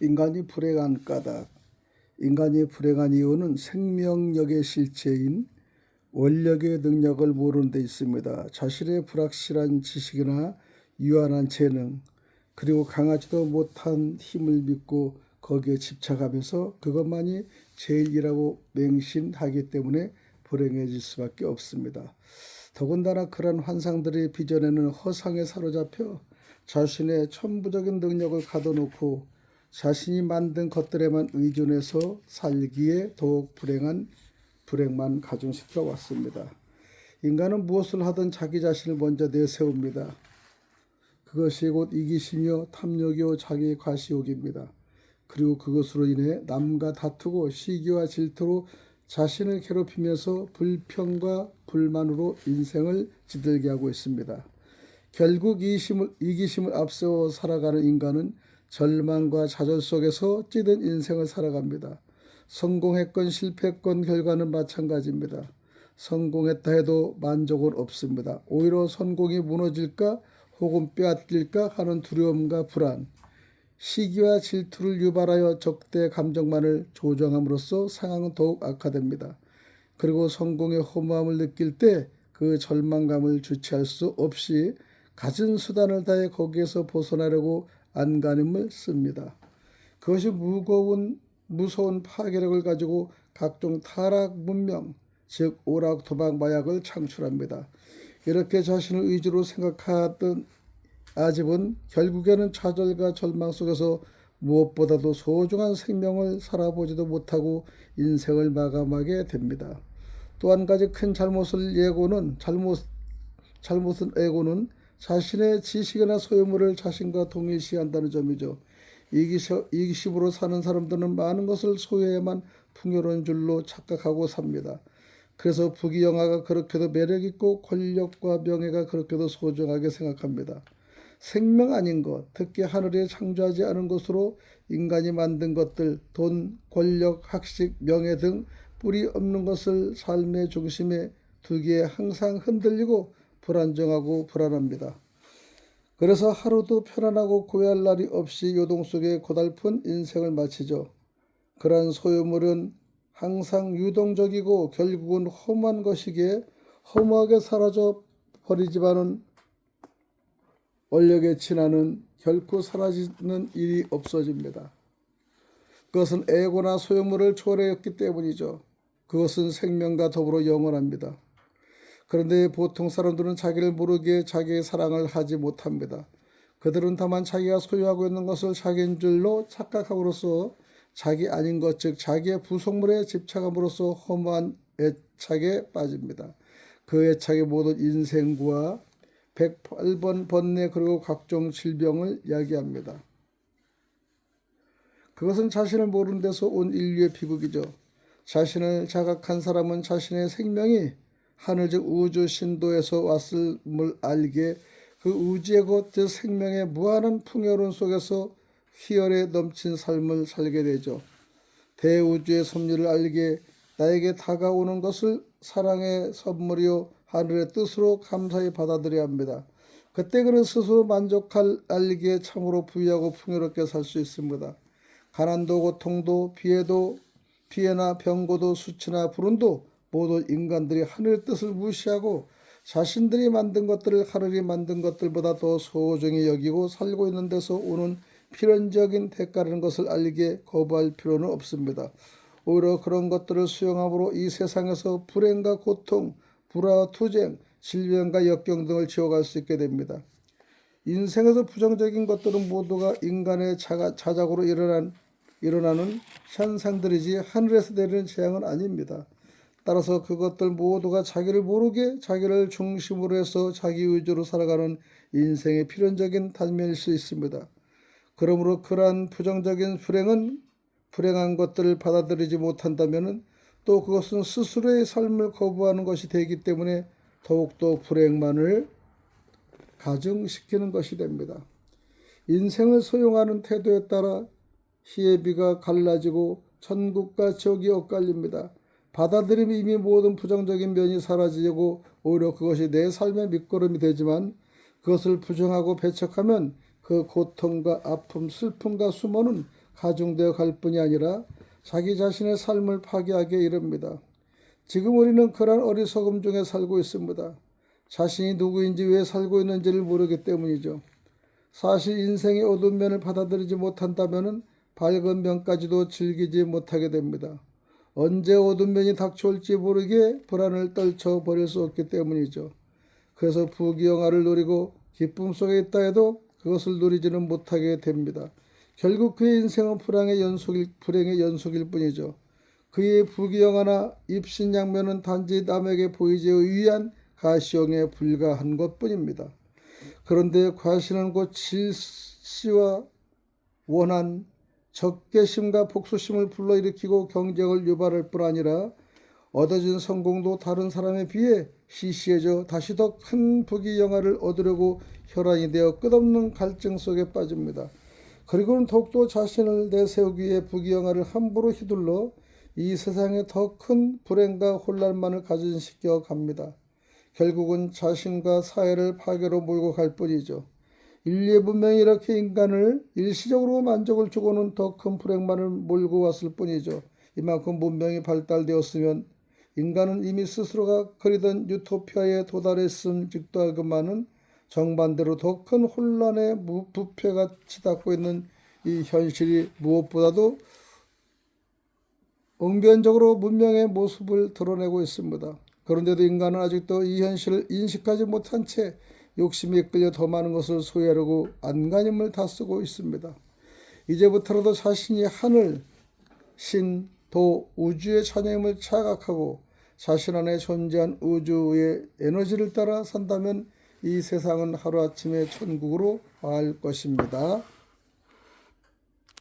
인간이 불행한 까닭. 인간이 불행한 이유는 생명력의 실체인 원력의 능력을 모르는 데 있습니다. 자신의 불확실한 지식이나 유한한 재능, 그리고 강하지도 못한 힘을 믿고 거기에 집착하면서 그것만이 제일이라고 맹신하기 때문에 불행해질 수밖에 없습니다. 더군다나 그런 환상들이 빚어내는 허상에 사로잡혀 자신의 천부적인 능력을 가둬놓고 자신이 만든 것들에만 의존해서 살기에 더욱 불행만 가중시켜 왔습니다. 인간은 무엇을 하든 자기 자신을 먼저 내세웁니다. 그것이 곧 이기심이요 탐욕이요 자기 과시욕입니다. 그리고 그것으로 인해 남과 다투고 시기와 질투로 자신을 괴롭히면서 불평과 불만으로 인생을 지들게 하고 있습니다. 결국 이기심을 앞세워 살아가는 인간은 절망과 좌절 속에서 찌든 인생을 살아갑니다. 성공했건 실패했건 결과는 마찬가지입니다. 성공했다 해도 만족은 없습니다. 오히려 성공이 무너질까 혹은 빼앗길까 하는 두려움과 불안, 시기와 질투를 유발하여 적대 감정만을 조장함으로써 상황은 더욱 악화됩니다. 그리고 성공의 허무함을 느낄 때 그 절망감을 주체할 수 없이 갖은 수단을 다해 거기에서 벗어나려고 안간힘을 씁니다. 그것이 무서운 파괴력을 가지고 각종 타락 문명, 즉 오락, 도박, 마약을 창출합니다. 이렇게 자신을 의지로 생각하던 아집은 결국에는 좌절과 절망 속에서 무엇보다도 소중한 생명을 살아보지도 못하고 인생을 마감하게 됩니다. 또 한 가지 큰 잘못은 자신의 지식이나 소유물을 자신과 동일시한다는 점이죠. 이기심으로 사는 사람들은 많은 것을 소유해야만 풍요로운 줄로 착각하고 삽니다. 그래서 부귀영화가 그렇게도 매력있고 권력과 명예가 그렇게도 소중하게 생각합니다. 생명 아닌 것, 특히 하늘에 창조하지 않은 것으로 인간이 만든 것들, 돈, 권력, 학식, 명예 등 뿌리 없는 것을 삶의 중심에 두기에 항상 흔들리고 불안정하고 불안합니다. 그래서 하루도 편안하고 고요할 날이 없이 요동 속에 고달픈 인생을 마치죠. 그러한 소유물은 항상 유동적이고 결국은 허무한 것이기에 허무하게 사라져 버리지만은 원력의 진화는 결코 사라지는 일이 없어집니다. 그것은 에고나 소유물을 초월했기 때문이죠. 그것은 생명과 더불어 영원합니다. 그런데 보통 사람들은 자기를 모르게 자기의 사랑을 하지 못합니다. 그들은 다만 자기가 소유하고 있는 것을 자기인 줄로 착각함으로써 자기 아닌 것, 즉 자기의 부속물에 집착함으로써 허무한 애착에 빠집니다. 그 애착의 모든 인생구와 108번 번뇌 그리고 각종 질병을 야기합니다. 그것은 자신을 모르는 데서 온 인류의 비극이죠. 자신을 자각한 사람은 자신의 생명이 하늘 즉 우주 신도에서 왔음을 알게 그 우주의 것 즉 생명의 무한한 풍요로움 속에서 희열에 넘친 삶을 살게 되죠. 대우주의 섭리를 알게 나에게 다가오는 것을 사랑의 선물이요 하늘의 뜻으로 감사히 받아들여야 합니다. 그때 그는 스스로 만족할 알기에 참으로 부유하고 풍요롭게 살 수 있습니다. 가난도 고통도 피해나 병고도 수치나 불운도 모두 인간들이 하늘의 뜻을 무시하고 자신들이 만든 것들을 하늘이 만든 것들보다 더 소중히 여기고 살고 있는 데서 오는 필연적인 대가라는 것을 알기에 거부할 필요는 없습니다. 오히려 그런 것들을 수용함으로 이 세상에서 불행과 고통, 불화와 투쟁, 질병과 역경 등을 지워갈 수 있게 됩니다. 인생에서 부정적인 것들은 모두가 인간의 자작으로 일어나는 현상들이지 하늘에서 내리는 재앙은 아닙니다. 따라서 그것들 모두가 자기를 모르게 자기를 중심으로 해서 자기 의지로 살아가는 인생의 필연적인 단면일 수 있습니다. 그러므로 그러한 부정적인 불행한 것들을 받아들이지 못한다면 또 그것은 스스로의 삶을 거부하는 것이 되기 때문에 더욱더 불행만을 가중시키는 것이 됩니다. 인생을 소용하는 태도에 따라 희의 비가 갈라지고 천국과 지옥이 엇갈립니다. 받아들이면 이미 모든 부정적인 면이 사라지고 오히려 그것이 내 삶의 밑거름이 되지만 그것을 부정하고 배척하면 그 고통과 아픔, 슬픔과 수모는 가중되어 갈 뿐이 아니라 자기 자신의 삶을 파괴하게 이릅니다. 지금 우리는 그러한 어리석음 중에 살고 있습니다. 자신이 누구인지 왜 살고 있는지를 모르기 때문이죠. 사실 인생의 어두운 면을 받아들이지 못한다면 밝은 면까지도 즐기지 못하게 됩니다. 언제 어두운 면이 닥쳐올지 모르게 불안을 떨쳐버릴 수 없기 때문이죠. 그래서 부귀영화를 누리고 기쁨 속에 있다 해도 그것을 누리지는 못하게 됩니다. 결국 그의 인생은 불행의 연속일 뿐이죠. 그의 부귀영화나 입신양면은 단지 남에게 보이기 위한 가시용에 불과한 것뿐입니다. 그런데 과시는 곧 질시와 원한, 적개심과 복수심을 불러일으키고 경쟁을 유발할 뿐 아니라 얻어진 성공도 다른 사람에 비해 시시해져 다시 더 큰 부귀영화를 얻으려고 혈안이 되어 끝없는 갈증 속에 빠집니다. 그리고는 더욱더 자신을 내세우기 위해 부귀영화를 함부로 휘둘러 이 세상에 더 큰 불행과 혼란만을 가진시켜 갑니다. 결국은 자신과 사회를 파괴로 몰고 갈 뿐이죠. 인류의 문명이 이렇게 인간을 일시적으로 만족을 주고는 더 큰 불행만을 몰고 왔을 뿐이죠. 이만큼 문명이 발달되었으면 인간은 이미 스스로가 그리던 유토피아에 도달했음 즉도하건만은 정반대로 더 큰 혼란의 부패가 치닫고 있는 이 현실이 무엇보다도 엉변적으로 문명의 모습을 드러내고 있습니다. 그런데도 인간은 아직도 이 현실을 인식하지 못한 채 욕심에 끌려 더 많은 것을 소유하려고 안간힘을 다쓰고 있습니다. 이제부터라도 자신이 하늘, 신, 도, 우주의 자녀임을 자각하고 자신 안에 존재한 우주의 에너지를 따라 산다면 이 세상은 하루아침에 천국으로 갈 것입니다.